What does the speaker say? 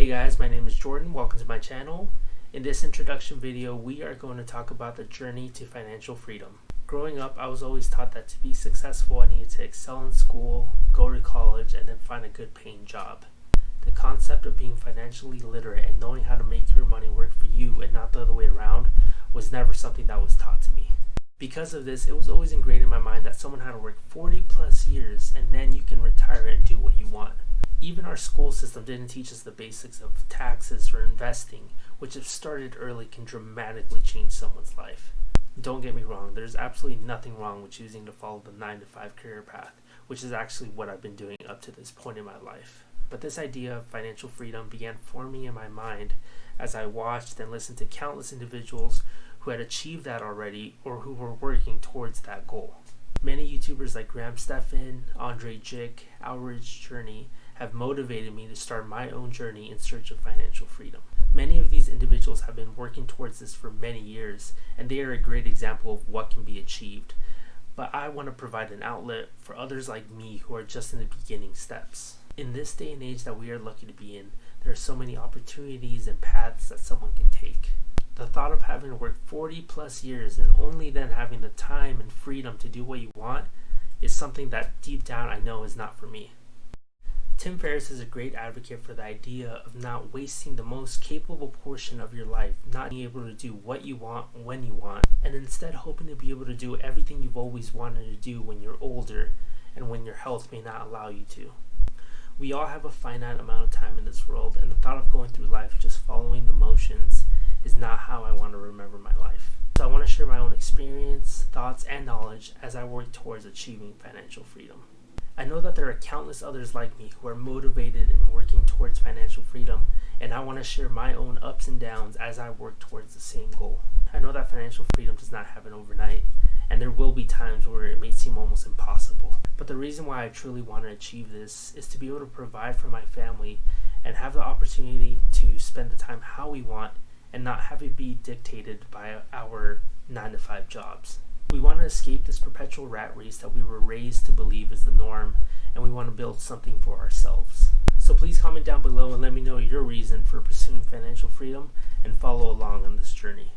Hey guys, my name is Jordan. Welcome to my channel. In this introduction video, we are going to talk about the journey to financial freedom. Growing up, I was always taught that to be successful, I needed to excel in school, go to college, and then find a good paying job. The concept of being financially literate and knowing how to make your money work for you and not the other way around was never something that was taught to me. Because of this, it was always ingrained in my mind that someone had to work 40 plus years and then you can retire and do what you want. Even our school system didn't teach us the basics of taxes or investing, which if started early can dramatically change someone's life. Don't get me wrong, there's absolutely nothing wrong with choosing to follow the 9-to-5 career path, which is actually what I've been doing up to this point in my life. But this idea of financial freedom began forming in my mind as I watched and listened to countless individuals who had achieved that already or who were working towards that goal. Many YouTubers like Graham Stephan, Andre Jick, Outridge Journey have motivated me to start my own journey in search of financial freedom. Many of these individuals have been working towards this for many years, and they are a great example of what can be achieved. But I want to provide an outlet for others like me who are just in the beginning steps. In this day and age that we are lucky to be in, there are so many opportunities and paths that someone can take. The thought of having to work 40 plus years and only then having the time and freedom to do what you want is something that deep down I know is not for me. Tim Ferriss is a great advocate for the idea of not wasting the most capable portion of your life, not being able to do what you want when you want, and instead hoping to be able to do everything you've always wanted to do when you're older and when your health may not allow you to. We all have a finite amount of time in this world, and the thought of going through life just following the motions is not how I want to remember my life. So I want to share my own experience, thoughts, and knowledge as I work towards achieving financial freedom. I know that there are countless others like me who are motivated in working towards financial freedom, and I want to share my own ups and downs as I work towards the same goal. I know that financial freedom does not happen overnight, and there will be times where it may seem almost impossible. But the reason why I truly want to achieve this is to be able to provide for my family and have the opportunity to spend the time how we want and not have it be dictated by our 9-to-5 jobs. We want to escape this perpetual rat race that we were raised to believe is the norm, and we want to build something for ourselves. So please comment down below and let me know your reason for pursuing financial freedom and follow along on this journey.